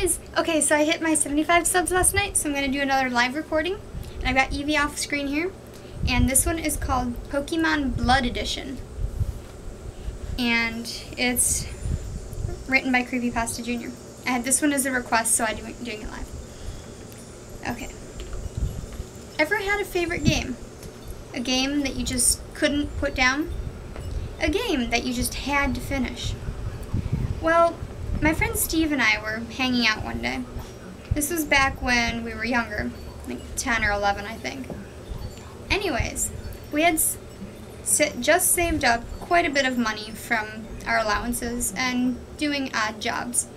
guys! Okay, so I hit my 75 subs last night, so I'm going to do another live recording. And I've got Evie off screen here. And this one is called Pokemon Blood Edition. And it's written by CreepyPastaJr. I had this one as a request, so I'm doing it live. Okay. Ever had a favorite game? A game that you just couldn't put down? A game that you just had to finish? Well, my friend Steve and I were hanging out one day. This was back when we were younger, like 10 or 11, I think. Anyways, we had just saved up quite a bit of money from our allowances and doing odd jobs,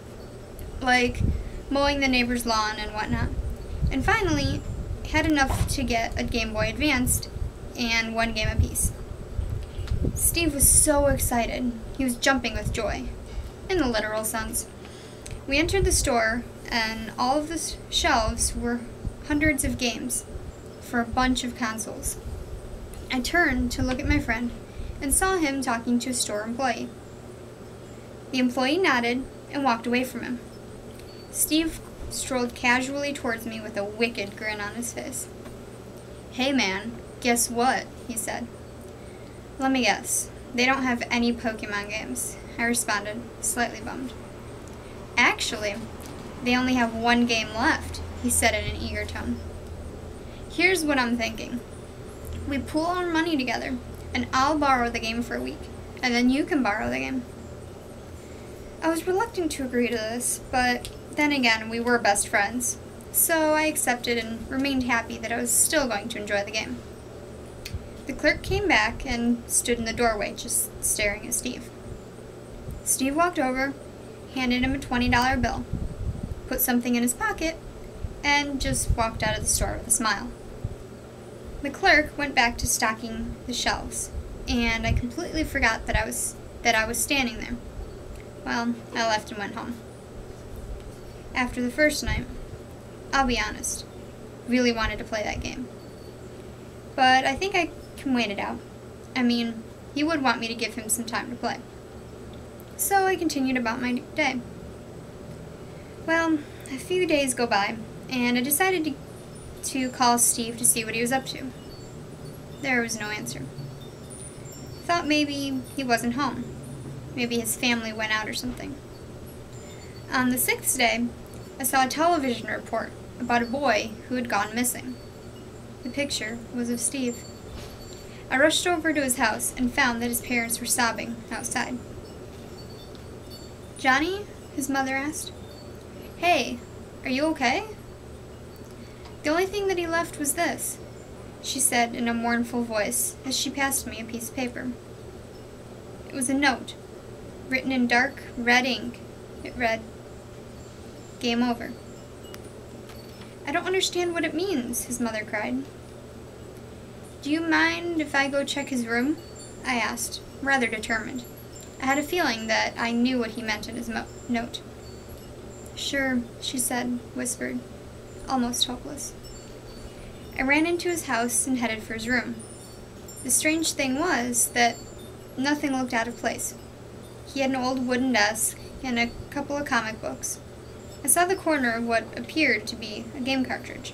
like mowing the neighbor's lawn and whatnot. And finally, had enough to get a Game Boy Advanced and one game apiece. Steve was so excited. He was jumping with joy. In the literal sense. We entered the store, and all of the shelves were hundreds of games for a bunch of consoles. I turned to look at my friend and saw him talking to a store employee. The employee nodded and walked away from him. Steve strolled casually towards me with a wicked grin on his face. "Hey man, guess what?" he said. "Let me guess. They don't have any Pokemon games," I responded, slightly bummed. "Actually, they only have one game left," he said in an eager tone. "Here's what I'm thinking. We pool our money together, and I'll borrow the game for a week, and then you can borrow the game." I was reluctant to agree to this, but then again, we were best friends, so I accepted and remained happy that I was still going to enjoy the game. The clerk came back and stood in the doorway, just staring at Steve. Steve walked over, handed him a $20 bill, put something in his pocket, and just walked out of the store with a smile. The clerk went back to stocking the shelves, and I completely forgot that I was standing there. Well, I left and went home. After the first night, I'll be honest, really wanted to play that game. But I think I can wait it out. I mean, he would want me to give him some time to play. So I continued about my day. Well, a few days go by, and I decided to call Steve to see what he was up to. There was no answer. Thought maybe he wasn't home. Maybe his family went out or something. On the 6th day, I saw a television report about a boy who had gone missing. The picture was of Steve. I rushed over to his house and found that his parents were sobbing outside. "Johnny?" his mother asked. "Hey, are you okay?" "The only thing that he left was this," she said in a mournful voice as she passed me a piece of paper. It was a note, written in dark red ink. It read, "Game over." "I don't understand what it means," his mother cried. "Do you mind if I go check his room?" I asked, rather determined. I had a feeling that I knew what he meant in his note. "Sure," she said, whispered, almost hopeless. I ran into his house and headed for his room. The strange thing was that nothing looked out of place. He had an old wooden desk and a couple of comic books. I saw the corner of what appeared to be a game cartridge.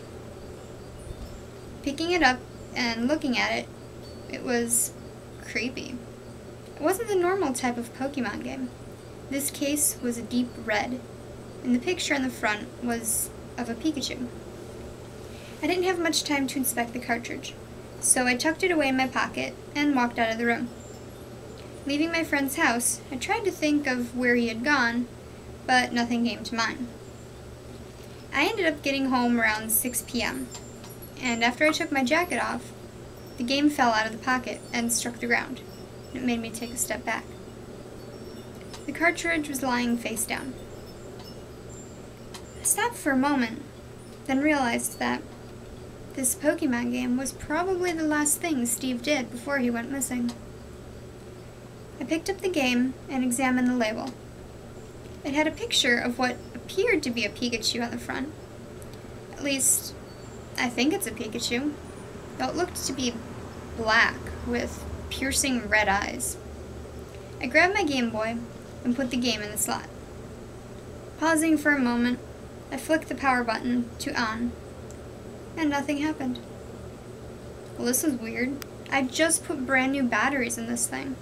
Picking it up and looking at it, it was creepy. It wasn't the normal type of Pokemon game. This case was a deep red, and the picture on the front was of a Pikachu. I didn't have much time to inspect the cartridge, so I tucked it away in my pocket and walked out of the room. Leaving my friend's house, I tried to think of where he had gone, but nothing came to mind. I ended up getting home around 6 p.m., and after I took my jacket off, the game fell out of the pocket and struck the ground. It made me take a step back. The cartridge was lying face down. I stopped for a moment, then realized that this Pokemon game was probably the last thing Steve did before he went missing. I picked up the game and examined the label. It had a picture of what appeared to be a Pikachu on the front. At least, I think it's a Pikachu, though it looked to be black with piercing red eyes. I grabbed my Game Boy and put the game in the slot. Pausing for a moment, I flicked the power button to on, and nothing happened. Well, this was weird. I just put brand new batteries in this thing.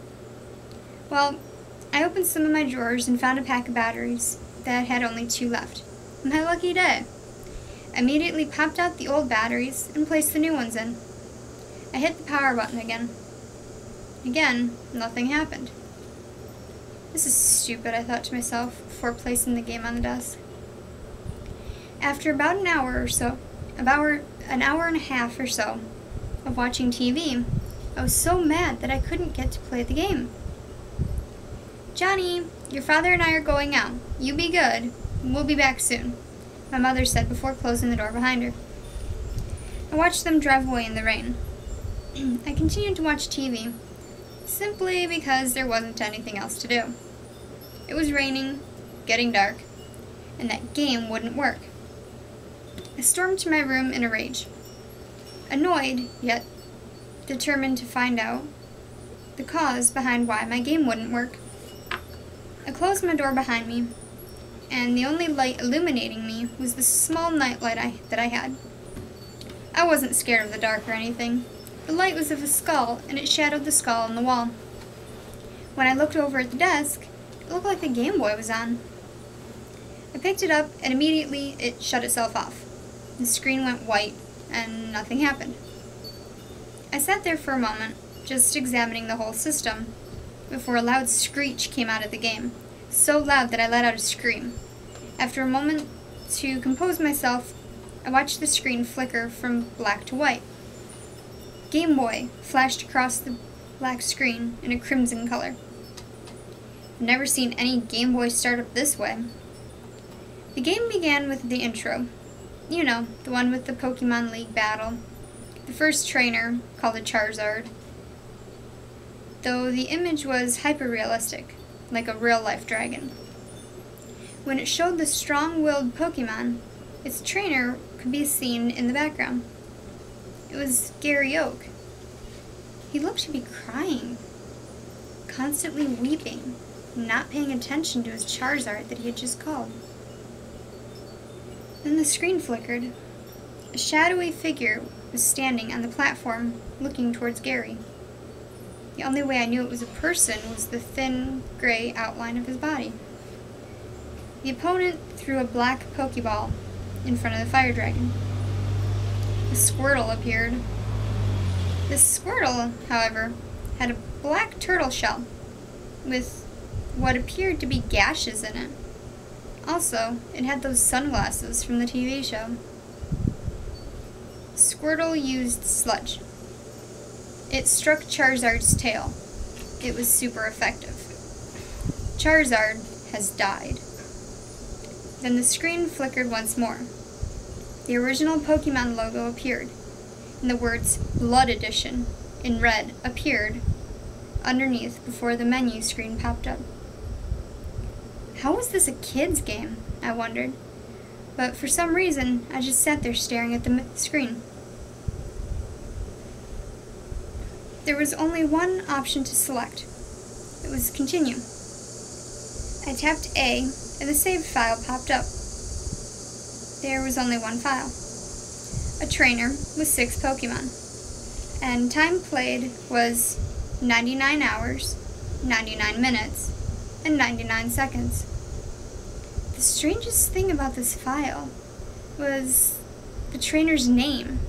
Well, I opened some of my drawers and found a pack of batteries that had only 2 left. My lucky day. I immediately popped out the old batteries and placed the new ones in. I hit the power button again. Again, nothing happened. This is stupid, I thought to myself before placing the game on the desk. After about an hour and a half or so of watching TV, I was so mad that I couldn't get to play the game. "Johnny, your father and I are going out. You be good. We'll be back soon," my mother said before closing the door behind her. I watched them drive away in the rain. I continued to watch TV, simply because there wasn't anything else to do. It was raining, getting dark, and that game wouldn't work. I stormed to my room in a rage, annoyed, yet determined to find out the cause behind why my game wouldn't work. I closed my door behind me, and the only light illuminating me was the small nightlight that I had. I wasn't scared of the dark or anything. The light was of a skull, and it shadowed the skull on the wall. When I looked over at the desk, it looked like the Game Boy was on. I picked it up, and immediately it shut itself off. The screen went white, and nothing happened. I sat there for a moment, just examining the whole system, before a loud screech came out of the game, so loud that I let out a scream. After a moment to compose myself, I watched the screen flicker from black to white. Game Boy flashed across the black screen in a crimson color. I've never seen any Game Boy start up this way. The game began with the intro. You know, the one with the Pokemon League battle. The first trainer, called a Charizard. Though the image was hyper-realistic, like a real-life dragon. When it showed the strong-willed Pokemon, its trainer could be seen in the background. It was Gary Oak. He looked to be crying, constantly weeping, not paying attention to his Charizard that he had just called. Then the screen flickered. A shadowy figure was standing on the platform, looking towards Gary. The only way I knew it was a person was the thin, gray outline of his body. The opponent threw a black Pokeball in front of the fire dragon. A Squirtle appeared. This Squirtle, however, had a black turtle shell with what appeared to be gashes in it. Also, it had those sunglasses from the TV show. Squirtle used sludge. It struck Charizard's tail. It was super effective. Charizard has died. Then the screen flickered once more. The original Pokemon logo appeared, and the words Blood Edition in red appeared underneath before the menu screen popped up. How was this a kid's game? I wondered. But for some reason, I just sat there staring at the screen. There was only one option to select. It was continue. I tapped A, and the saved file popped up. There was only one file. A trainer with 6 Pokemon. And time played was 99 hours, 99 minutes, and 99 seconds. The strangest thing about this file was the trainer's name.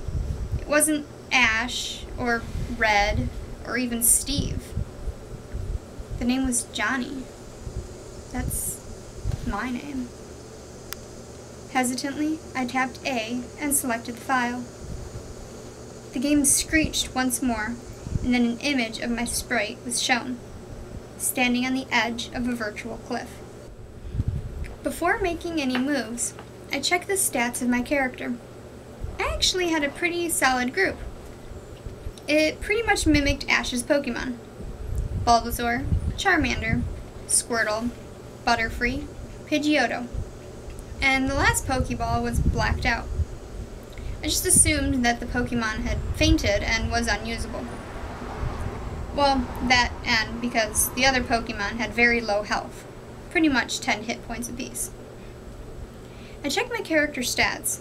It wasn't Ash, or Red, or even Steve. The name was Johnny. That's my name. Hesitantly, I tapped A and selected the file. The game screeched once more, and then an image of my sprite was shown, standing on the edge of a virtual cliff. Before making any moves, I checked the stats of my character. I actually had a pretty solid group. It pretty much mimicked Ash's Pokemon. Bulbasaur, Charmander, Squirtle, Butterfree, Pidgeotto, and the last Pokeball was blacked out. I just assumed that the Pokemon had fainted and was unusable. Well, that and because the other Pokemon had very low health, pretty much 10 hit points apiece. I checked my character stats,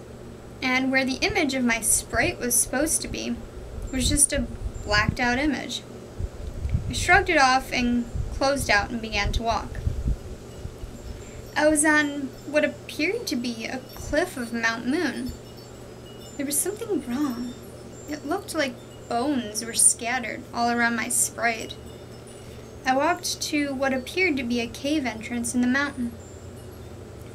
and where the image of my sprite was supposed to be was just a blacked out image. I shrugged it off and closed out and began to walk. I was on what appeared to be a cliff of Mount Moon. There was something wrong. It looked like bones were scattered all around my sprite. I walked to what appeared to be a cave entrance in the mountain.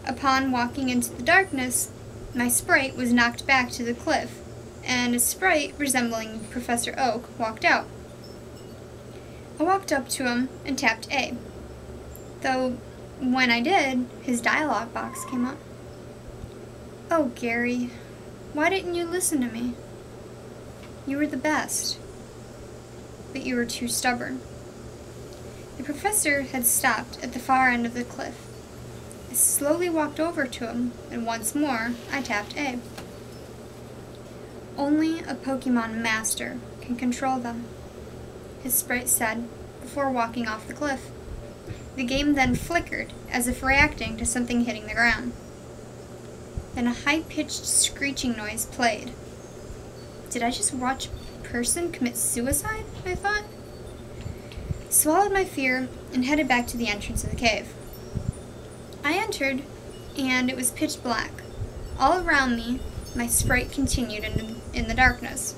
Upon walking into the darkness, my sprite was knocked back to the cliff, and a sprite resembling Professor Oak walked out. I walked up to him and tapped A, though when I did, his dialogue box came up. "Oh, Gary, why didn't you listen to me? You were the best, but you were too stubborn." The professor had stopped at the far end of the cliff. I slowly walked over to him, and once more I tapped A. "Only a Pokemon master can control them," his sprite said before walking off the cliff. The game then flickered, as if reacting to something hitting the ground. Then a high-pitched screeching noise played. Did I just watch a person commit suicide, I thought? Swallowed my fear and headed back to the entrance of the cave. I entered, and it was pitch black. All around me, my sprite continued in the darkness.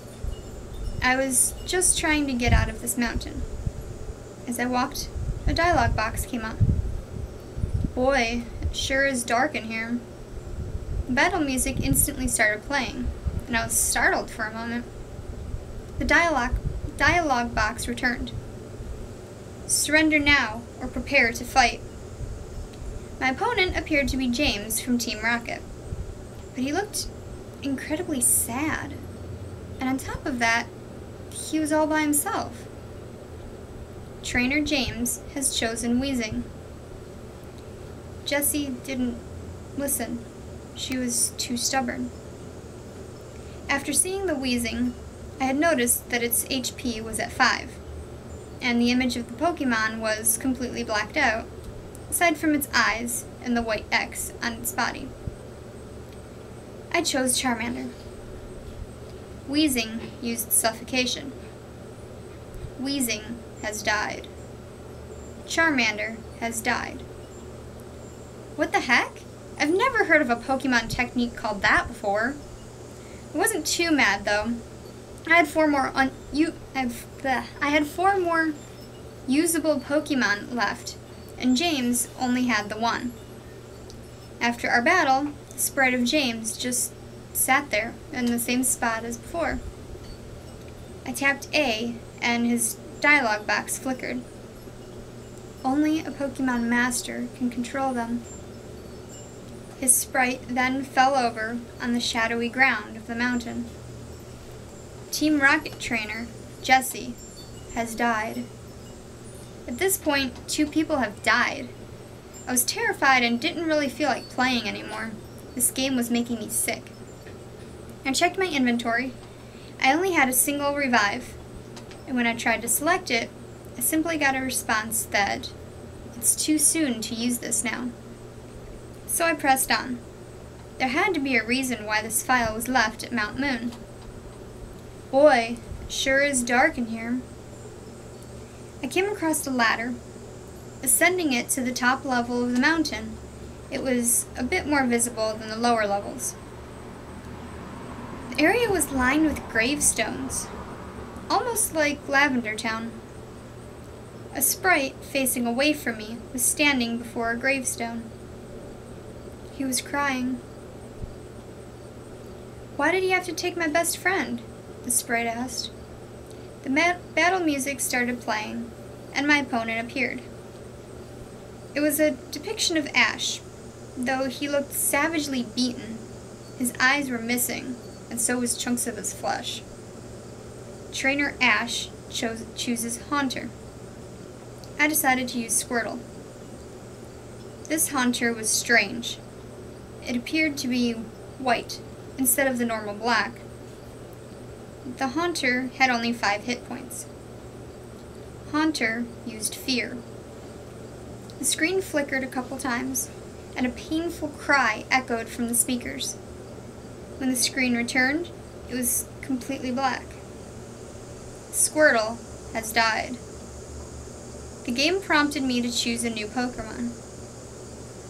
I was just trying to get out of this mountain. As I walked, a dialogue box came up. "Boy, it sure is dark in here." Battle music instantly started playing, and I was startled for a moment. The dialogue box returned. "Surrender now, or prepare to fight." My opponent appeared to be James from Team Rocket, but he looked incredibly sad, and on top of that, he was all by himself. Trainer James has chosen Wheezing. Jessie didn't listen. She was too stubborn. After seeing the Wheezing, I had noticed that its HP was at 5, and the image of the Pokemon was completely blacked out, aside from its eyes and the white X on its body. I chose Charmander. Wheezing used suffocation. Wheezing has died. Charmander has died. What the heck? I've never heard of a Pokemon technique called that before. I wasn't too mad, though. I had four more usable Pokemon left, and James only had the one. After our battle, the sprite of James just sat there in the same spot as before. I tapped A, and his dialogue box flickered. Only a Pokemon master can control them. His sprite then fell over on the shadowy ground of the mountain. Team Rocket trainer, Jessie, has died. At this point, 2 people have died. I was terrified and didn't really feel like playing anymore. This game was making me sick. I checked my inventory. I only had a single revive, and when I tried to select it, I simply got a response that it's too soon to use this now. So I pressed on. There had to be a reason why this file was left at Mount Moon. Boy, it sure is dark in here. I came across a ladder. Ascending it to the top level of the mountain, it was a bit more visible than the lower levels. The area was lined with gravestones, almost like Lavender Town. A sprite facing away from me was standing before a gravestone. He was crying. Why did he have to take my best friend? The sprite asked. The battle music started playing, and my opponent appeared. It was a depiction of Ash, though he looked savagely beaten. His eyes were missing, and so was chunks of his flesh. Trainer Ash chooses Haunter. I decided to use Squirtle. This Haunter was strange. It appeared to be white instead of the normal black. The Haunter had only 5 hit points. Haunter used Fear. The screen flickered a couple times, and a painful cry echoed from the speakers. When the screen returned, it was completely black. Squirtle has died. The game prompted me to choose a new Pokemon.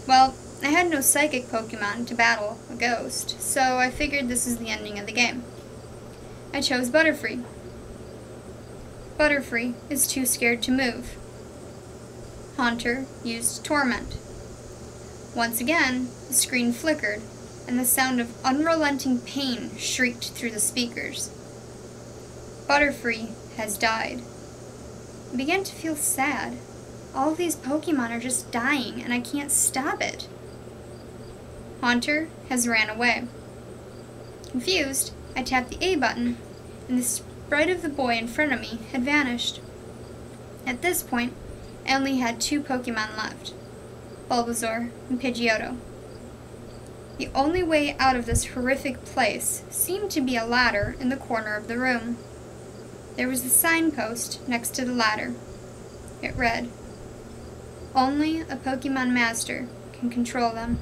Well, I had no psychic Pokemon to battle a ghost, so I figured this was the ending of the game. I chose Butterfree. Butterfree is too scared to move. Haunter used Torment. Once again, the screen flickered, and the sound of unrelenting pain shrieked through the speakers. Butterfree has died. I began to feel sad. All of these Pokemon are just dying, and I can't stop it. Haunter has ran away. Confused, I tapped the A button, and the sprite of the boy in front of me had vanished. At this point, I only had 2 Pokemon left, Bulbasaur and Pidgeotto. The only way out of this horrific place seemed to be a ladder in the corner of the room. There was a signpost next to the ladder. It read, "Only a Pokemon Master can control them."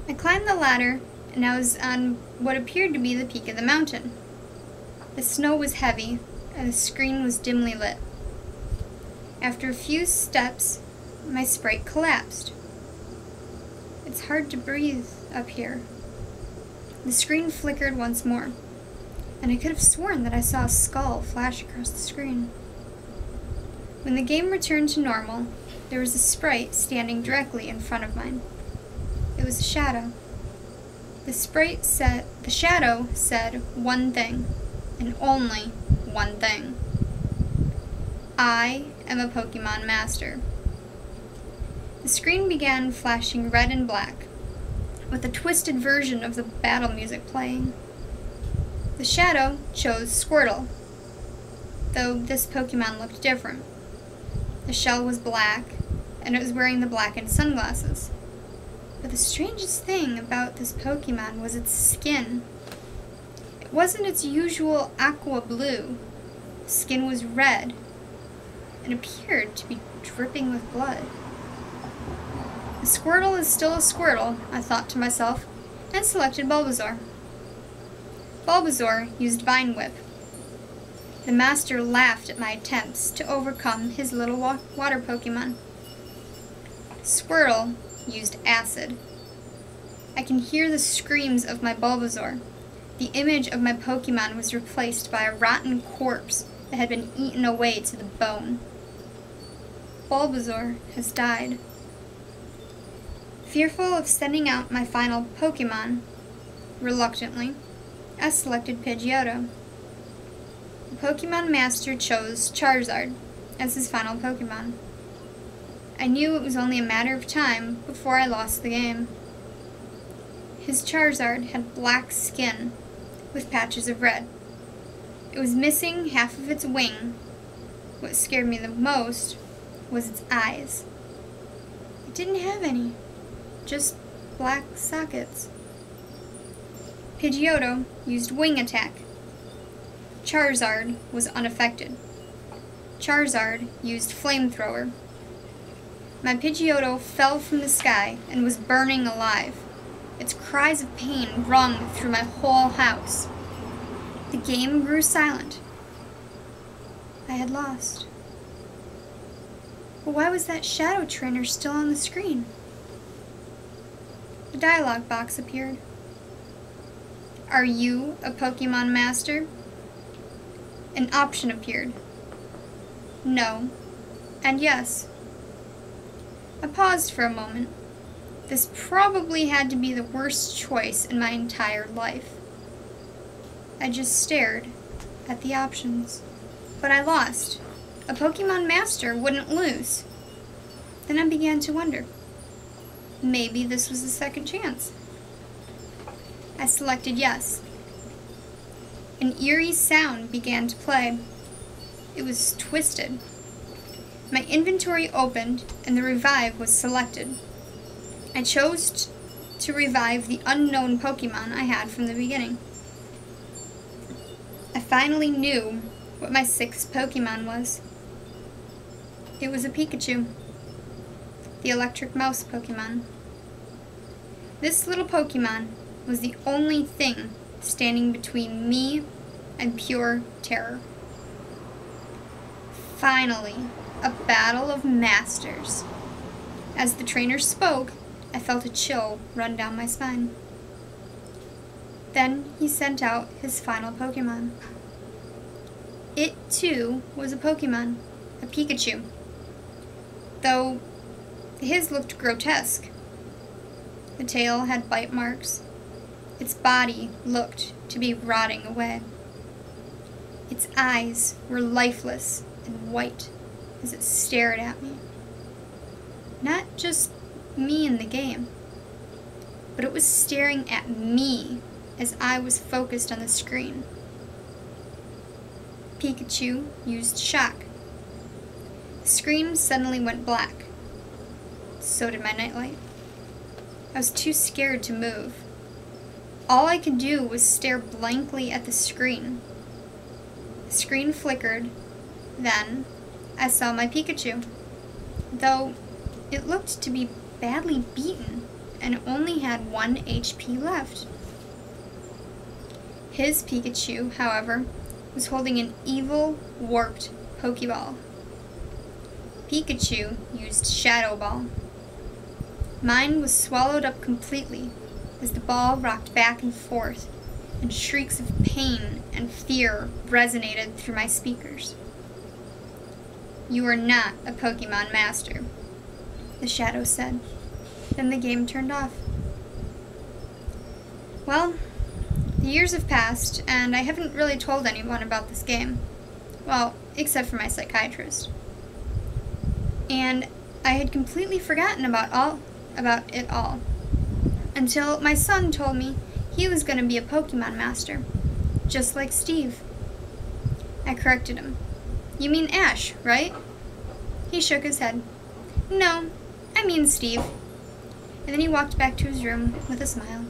I climbed the ladder, and I was on what appeared to be the peak of the mountain. The snow was heavy, and the screen was dimly lit. After a few steps, my sprite collapsed. It's hard to breathe up here. The screen flickered once more, and I could have sworn that I saw a skull flash across the screen. When the game returned to normal, there was a sprite standing directly in front of mine. It was a shadow. The shadow said one thing, and only one thing. I am a Pokemon Master. The screen began flashing red and black, with a twisted version of the battle music playing. The shadow chose Squirtle, though this Pokemon looked different. The shell was black, and it was wearing the blackened sunglasses. But the strangest thing about this Pokemon was its skin. It wasn't its usual aqua blue. The skin was red, and appeared to be dripping with blood. A Squirtle is still a Squirtle, I thought to myself, and selected Bulbasaur. Bulbasaur used Vine Whip. The master laughed at my attempts to overcome his little water Pokemon. Squirtle used Acid. I can hear the screams of my Bulbasaur. The image of my Pokemon was replaced by a rotten corpse that had been eaten away to the bone. Bulbasaur has died. Fearful of sending out my final Pokemon, reluctantly, I selected Pidgeotto. The Pokemon Master chose Charizard as his final Pokemon. I knew it was only a matter of time before I lost the game. His Charizard had black skin with patches of red. It was missing half of its wing. What scared me the most was its eyes. It didn't have any, just black sockets. Pidgeotto used Wing Attack. Charizard was unaffected. Charizard used Flamethrower. My Pidgeotto fell from the sky and was burning alive. Its cries of pain rung through my whole house. The game grew silent. I had lost. But why was that shadow trainer still on the screen? A dialog box appeared. Are you a Pokemon Master? An option appeared. No, and yes. I paused for a moment. This probably had to be the worst choice in my entire life. I just stared at the options. But I lost. A Pokemon Master wouldn't lose. Then I began to wonder. Maybe this was a second chance. I selected yes. An eerie sound began to play. It was twisted. My inventory opened, and the revive was selected. I chose to revive the unknown Pokemon I had from the beginning. I finally knew what my 6th Pokemon was. It was a Pikachu, the electric mouse Pokemon. This little Pokemon was the only thing standing between me and pure terror. Finally, a battle of masters. As the trainer spoke, I felt a chill run down my spine. Then he sent out his final Pokemon. It, too, was a Pokemon, a Pikachu. Though his looked grotesque. The tail had bite marks. Its body looked to be rotting away. Its eyes were lifeless and white as it stared at me. Not just me in the game, but it was staring at me as I was focused on the screen. Pikachu used shock. The screen suddenly went black. So did my nightlight. I was too scared to move. All I could do was stare blankly at the screen. The screen flickered. Then I saw my Pikachu, though it looked to be badly beaten and only had 1 HP left. His Pikachu, however, was holding an evil, warped Pokeball. Pikachu used Shadow Ball. Mine was swallowed up completely as the ball rocked back and forth, and shrieks of pain and fear resonated through my speakers. "You are not a Pokemon Master," the shadow said. Then the game turned off. Well, the years have passed, and I haven't really told anyone about this game. Well, except for my psychiatrist. And I had completely forgotten about it all. Until my son told me he was going to be a Pokemon Master, just like Steve. I corrected him. "You mean Ash, right?" He shook his head. "No, I mean Steve." And then he walked back to his room with a smile.